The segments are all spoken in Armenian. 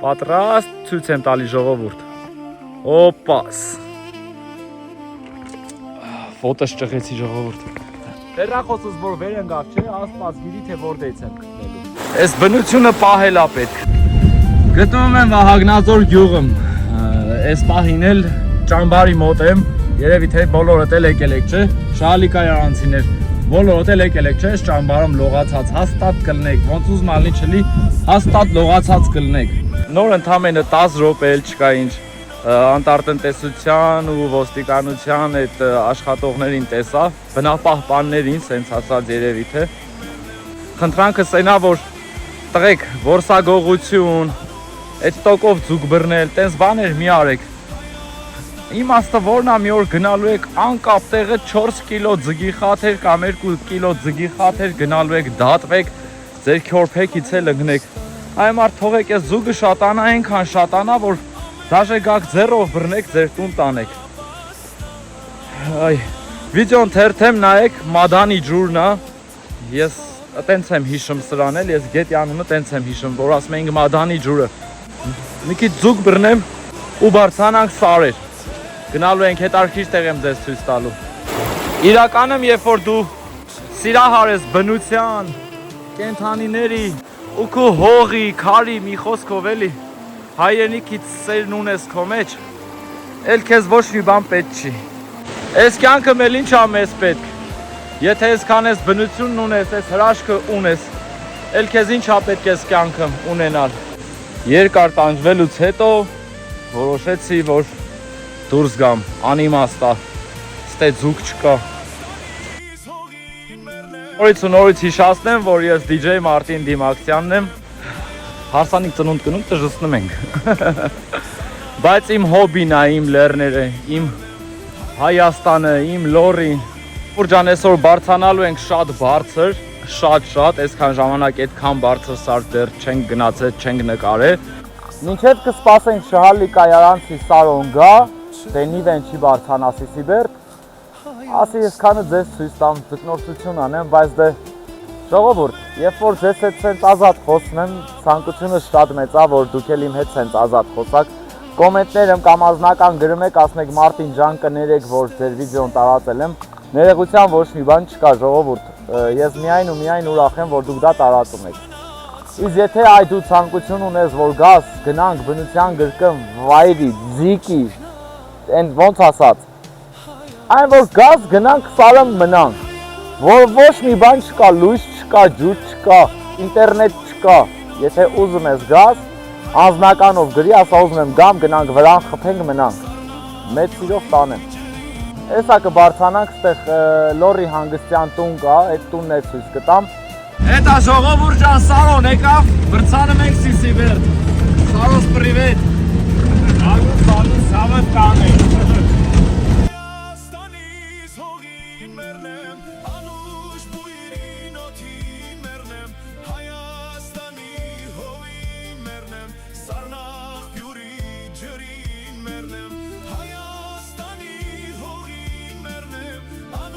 Պատրաստ ցույց եմ տալի ժողովուրդ։ Օպաս։ Ֆոտոս ճղեցի ժողովուրդ։ Հեռախոսս որ վեր ընկավ, չէ, Աստված գիտի թե որտեղից եմ գտնելու։ Այս բնությունը պահել է պետք։ Գտնվում եմ Վահագնաձոր գյուղում։ Այս պահին էլ ճամբարի մոտ եմ։ Երևի թե բոլորդ էլ եկել եք, չէ։ Շալիկայարանցիներ։ Բոլորդ էլ եկել եք, չէ, ճամբարում լողացած հաստատ կլնեք, ոնց ուզում ալնի չլի, հաստատ լողացած կլնեք։ Նոր ընդամենը 10 րոպե էլ չկա ինչ անտարտնտեսության ու ոստիկանության այդ աշխատողներին տեսա, բնապահպաններին, սենց ասած երևի թե։ Խնդրանքը սենա, որ տղեկ որսագողություն, այդ տոկով ձուկ բռնել, տենց բաներ մի արեք։ Իմաստը որն է մի օր գնալու եք անկապ տեղը 4 կիլո ձգի խաթեր կամ 2 կիլո ձգի խաթեր գնալու եք դատվեք, ձեր քյորփեկից էլ ընկնեք։ Այ մարդ թողեք այս ձուգը շատանա, այնքան շատանա, որ դաժե գաք ձեռով բռնեք, ձեր տուն տանեք։ Այ վիդեոն թերթեմ նայեք, Մադանի ջուրն է։ Ես տենց եմ հիշում սրան էլ, ես գետի անունը տենց եմ հիշում, որ ասում ենք Մադանի ջուրը։ Մի քիչ ձուկ բռնեմ ու բարձրանանք Սարեր։ Գնալու ենք հետարքիր տեղ եմ ձեզ ցույց տալու։ Իրականում երբ որ դու սիրահար ես բնության, կենդանիների ու քո հողի, քարի մի խոսքով էլի հայրենիքից սերն ունես քո մեջ, էլ քեզ ոչ մի բան պետք չի։ Այս կյանքը էլ ինչ ա մեզ պետք։ Եթե այսքան ես բնությունն ունես, այս հրաշքը ունես, էլ քեզ ինչ ա պետք այս կյանքը ունենալ։ Երկար տանջվելուց հետո որոշեցի, որ դուրս գամ, անիմաստ է, ստե ձուկ չկա։ Նորից հիշացնեմ, որ ես DJ Մարտին Դիմակցյանն եմ, հարսանիք ծնունդ կնունդ տժսնում ենք։ Բայց իմ հոբին է, իմ լեռները, իմ Հայաստանը, իմ լորին։ Ուրջան այսօր բարձանալու ենք շատ բարձր, շատ, այսքան ժամանակ այդքան բարձր սար դեռ չենք գնացել, չենք նկարել։ Մինչև կսպասենք Շահալիկայարանցի Սարոն գա, թե նիվեն չի բարձանա Սիսիբերդ, ասի ես քանը ձեզ ցույց տամ ձկնորսություն անեմ, բայց դե ժողովուրդ, երբ որ ձեզ հետ սենց ազատ խոսնեմ, ցանկությունը շատ մեծ է, որ դուք էլ իմ հետ սենց ազատ խոսակ, կոմենտներում կամ ազնական գրում եք, ասնեք Մարտին ջան կներեք, որ ձեր վիդեոն տարածել եմ, ներողության ոչ մի բան չկա ժողովուրդ, ես միայն ու միայն ուրախ եմ, որ դուք դա տարածում եք։ Իսկ եթե այ դու ցանկություն ունես, որ գաս, գնանք բնության գրկում, վայրի, ձիկի, են ոնց ասած, այն որ գաս գնանք Սարը մնանք, որ ոչ մի բան չկա, լույս չկա, ջուր չկա, ինտերնետ չկա, եթե ուզում ես գաս, անձնականով գրի, ասա ուզում եմ գամ, գնանք վրան խփենք մնանք, մեծ սիրով տանեմ։ Էսա կբարձանանք, ստեղ լորի հանգստյան տուն կա, այդ տունն է ցույց կտամ։ Էտա ժողովուրդ ջան, Սարոն եկավ, բրցանում ենք Սիսիբերդ, Սարոս պրիվետ։ Սալուս հավըտ կանենք։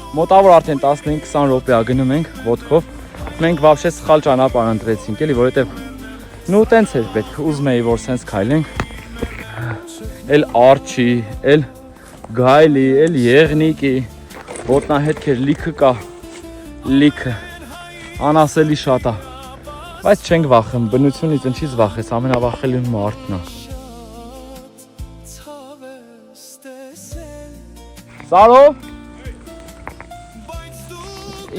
Մոտավոր արդեն 15-20 րոպե գնում ենք ոտքով։ Մենք վաբշե սխալ ճանապարհ ընտրեցինք, էլի, որովհետև նու տենց էր պետք, ուզում էի որ սենց քայլենք։ Էլ արջի, էլ գայլի, էլ եղնիկի, ոտնահետքեր լիքը կա, լիքը, անասելի շատ է, բայց չենք վախում, բնությունից ինչից վախես, ամենավախելին մարդն է։ Սարո,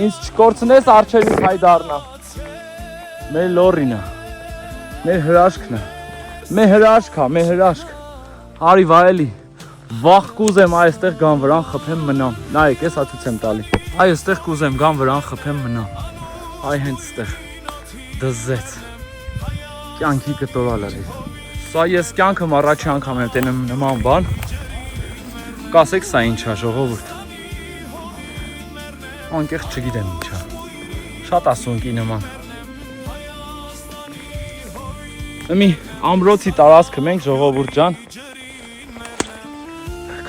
ինձ չկործնես արջերից հայ դառնա, մեր լորին է, մեր հրաշքն է, մեր հրաշք, հարի վայելի, վախ կուզեմ այստեղ գան վրան խփեմ մնամ, նայեք ես ացուց եմ տալի, այստեղ կուզեմ գան վրան խփեմ մնամ, այ հենց ստեղ, դզեց, կյանքի կտորալ է, սա ես կյանքım առաջի անգամ եմ տենեմ նման բան, կասեք սա ինչ է ժողովուրդ, անկեղծ չգիտեմ ինչա, շատ ասունքի նման։ Մի ամրոցի տարածքը մենք ժողովուրդ ջան,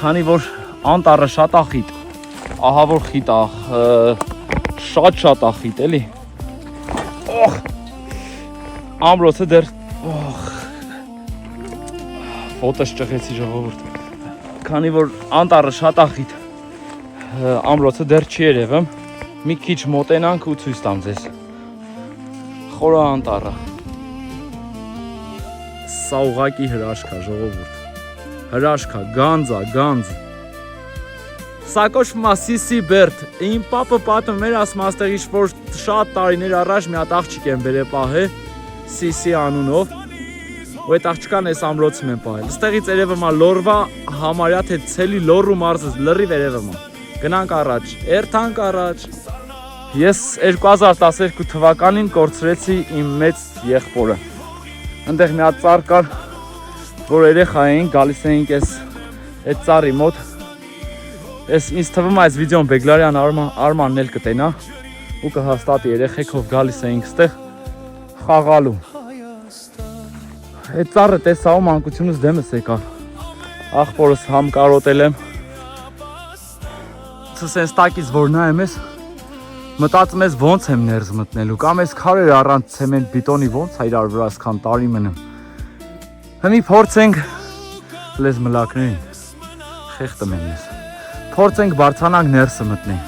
քանի որ անտառը շատ է խիտ, ահա որ խիտ է, շատ է խիտ էլի։ Ամրոցը դեռ Ֆոտոս ճղեցի ժողովուրդ։ Քանի որ անտառը շատ ախիտ ամրոցը դեռ չի երևում, մի քիչ մոտենանք ու ցույց տամ ձեզ։ Խորը անտառը։ Սա ուղակի հրաշք է ժողովուրդ։ Հրաշք է, գանձ։ Սա կոչվում է Սիսի Բերդ։ Իմ պապը պատմում էր, ասում աստեղից, որ շատ տարիներ առաջ մի հատ աղջիկ են բերել պահել Սիսի անունով։ Ու այդ աղջկան այս ամրոցում են պահել։ Այստեղից երևում է Լորվա համարյա թե ցելի Լոռու մարզը լրիվ երևում է։ Գնանք առաջ, երթանք առաջ։ Ես 2012 թվականին կորցրեցի իմ մեծ եղբորը։ Այնտեղ մի հատ ծառ կար, որ երեխա էինք, գալիս էինք այդ ծառի մոտ։ Ինձ թվում է այս վիդեոն Բեգլարյան Արմանն էլ կտենա ու կհաստատի, երեխեքով գալիս էինք ստեղ խաղալու։ Այդ ծառը տեսա ու մանկությունս դեմս եկավ։ Աղբորս համ կարոտել եմ։ Սենց տակից որ նայեմ ես, մտածում ես ոնց եմ ներս մտնելու, կամ ես քարեր առանց ցեմենտ բիտոնի ոնց է իրար վրա ասքան տարի մնում։ Հիմի փորձենք լեզ մլակներին, խեղտում եմ ես։ Փորձենք բարձրանանք ներսը մտնենք։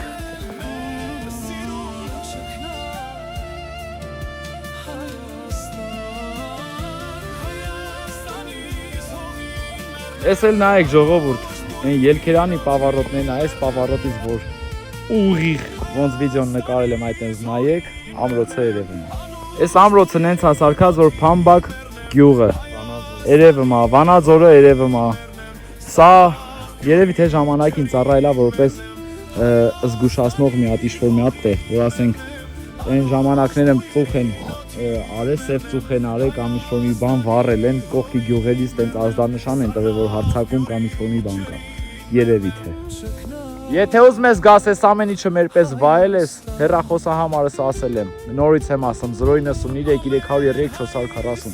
Ես էլ նայեք ժողովուրդ, այն ելքերանի պավարոտներն է, այս պավարոտից որ ուղիղ ոնց վիդեոն նկարել եմ այդտենց նայեք, ամրոցը երևում է։ Այս ամրոցը նենց է սարքած, որ Փամբակ գյուղը երևում է, Վանաձորը երևում է։ Սա երևի թե ժամանակին ծառայելա որպես զգուշացնող մի հատ իշվոր մի հատ տեղ, որ ասենք այն ժամանակները ծուխ են արել, սև ծուխ են արել կամ ինչ-որ մի բան վառել են, կողքի գյուղերից տենց ազդանշան են տվել, որ հարցակում կամ ինչ-որ մի բան կա, երևի թե։ Եթե ուզում ես գաս ես ամեն ինչը մեր պես վայել ես, հեռախոսահամարս ասել եմ, նորից եմ ասում 093 333 440։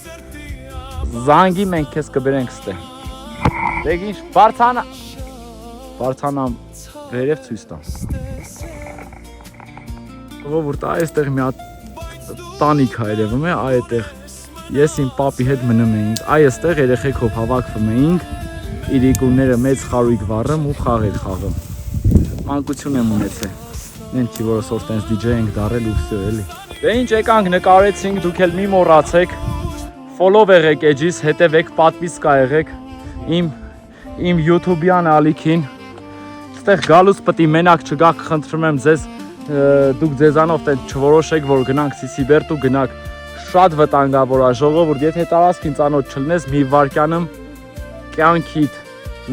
Զանգի մենք քեզ կբերենք ստե։ Դե ինչ, բարձանամ վերև ցույց տամ։ Ժողովուրդ, այստեղ մի հատ տանիք է երևում է, այդտեղ ես իմ պապի հետ մնում էինք, այստեղ երեխեքով հավաքվում էինք, իրիկունները մեծ խարույկ վառում ու խաղեր խաղում։ Մանկություն եմ ունեցել, նենց չի որ ասոր տենց DJ ենք դարել ու վսյո էլի։ Դե ինչ եկանք նկարեցինք, դուք էլ մի մոռացեք, follow եղեք էջիս, հետևեք, պատվիսկա եղեք իմ YouTube-յան ալիքին։ Ստեղ գալուց պտի մենակ չգաք, խնդրում եմ ձեզ, դուք ձեզանով տենց չորոշեք, որ գնանք Սիսի Բերդ ու գնանք, շատ վտանգավոր է ժողովուրդ, եթե տարածքին ծանոթ չլնես, մի վարկյանում կյանքիդ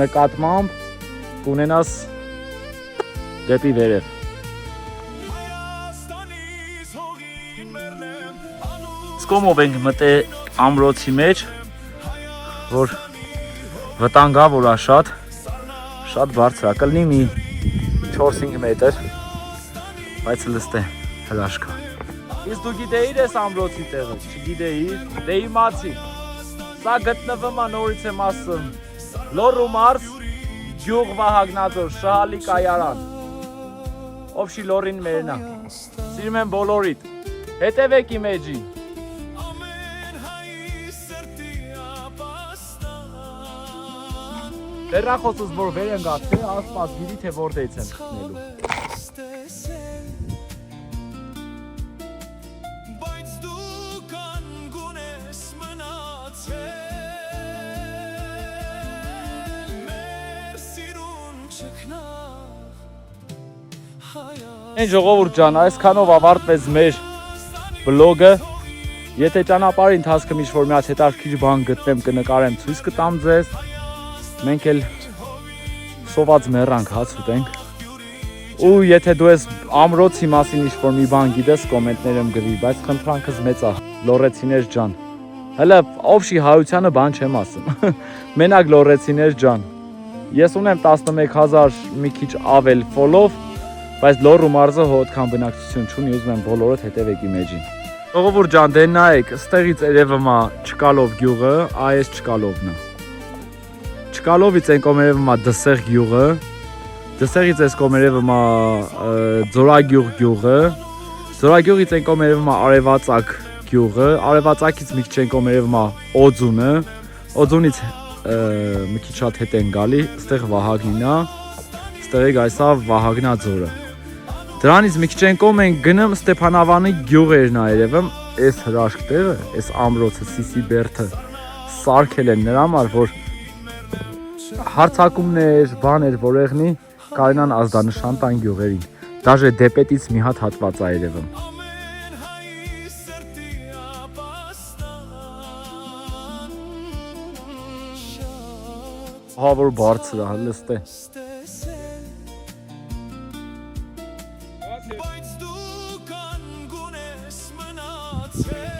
նկատմամբ կունենաս դեպի վերև։ Սկոմով ենք մտել ամրոցի մեջ, որ վտանգավոր է շատ բարձր է, կլինի մի 4-5 մետր, բայց լստե հրաշք է։ Իսկ դու գիտեիր ես ամրոցի տեղը, չգիտեիր, դե իմացի, սա գտնվում է նորից եմ ասում, Լոռու մարզ, գյուղ Վահագնաձոր, Շահալի կայարան, Օբշի Լոռին մերն է, սիրում եմ բոլորիդ, հետևեք իմ էջին։ Հեռախոսս որ վեր են գած, թե ասպաս գիտի թե որտեղից եմ խտնելու։ Այն ժողովուրդ ջան, այսքանով ավարտվեց մեր վլոգը։ Եթե ճանապարհի ընթացքում ինչ-որ մի հատ հետաքրքիր բան գտնեմ, կնկարեմ, ցույց կտամ ձեզ։ Մենք էլ սոված մեռանք, հաց ուտենք։ Ու եթե դու ես ամրոցի մասին ինչ-որ մի բան գիտես, կոմենտներում գրի, բայց խնդրանքս մեծ է, լոռեցիներ ջան։ Հələ Օբշի հայությանը բան չեմ ասում։ Մենակ լոռեցիներ ջան։ Ես ունեմ 11000 մի քիչ ավել follow, բայց Լոռու մարզը հոտքան բնակչություն չունի, ուզում եմ բոլորդ հետևեք իմ էջին։ Ժողովուրդ ջան, դե նայեք, ստեղից երևում է Չկալով գյուղը, այս Չկալովն է։ Չկալովից այն կողմ երևում է Դսեղ գյուղը, Դսեղից այս կողմ երևում է Ձորագյուղ գյուղը, Ձորագյուղից այն կողմ երևում է Արևածագ գյուղը, Արևածագից մի քիչ այն կողմ երևում է Օձունը, Օձունից մի քիչ շատ հետ են գալի, այստեղ Վահագնին է, այստեղ գայսա Վահագնա ձորը։ Դրանից մի քիչ են կողմ են գնում Ստեփանավանի գյուղերն ա երևը, այս հրաշք տեղը, այս ամրոցը Սիսի Բերդը սարքել են նրա համար, որ հարցակումներ, բաներ, որեղնի կարենան ազդանշան տան գյուղերին։ Դաժե դեպետից մի հատ հատված ա երևը։ Հա որ բարձր ա, լստ է։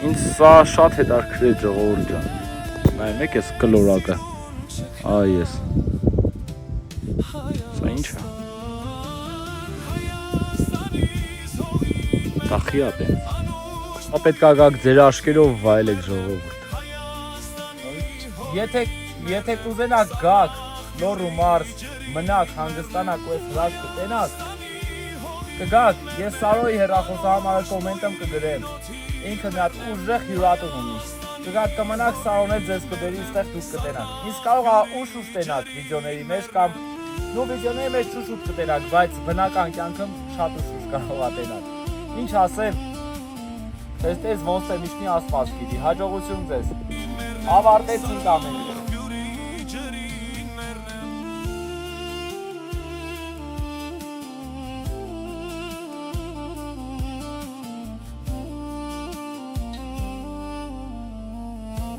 Ինձ սա շատ հետաքրքիր է ժողովուրդ ջան։ Նայեք եք էս կլորակը։ Այ ես։ Սա ինչ է։ Տախի ա տենց։ Սա պետք է գաք ձեր աշկերով վայելեք ժողովուրդ։ Եթե կուզենաք գաք, նոր ու մարդ, մնաք, հանգստանաք ու այս հրաշքը տենաք, կգաք, ես Սարոյի հեռախոսահամարը կոմենտում կգրեմ, ինքը մի հատ ուժեղ հյուրատուն ունի, կգաք կմնաք Սարոներ ձեզ կբերի ստեղ դուք կտենաք, իսկ կարող է ուշ տենաք վիդեոների մեջ կամ նո վիդեոների մեջ շուշուտ կտենաք, բայց բնական կյանքում շատ ուշ կարող է տենաք, ինչ ասեմ, ես ոնց է միշտնի ասպաս գիտի, հաջողություն ձեզ, ավարտեցինք ամեն ինչ։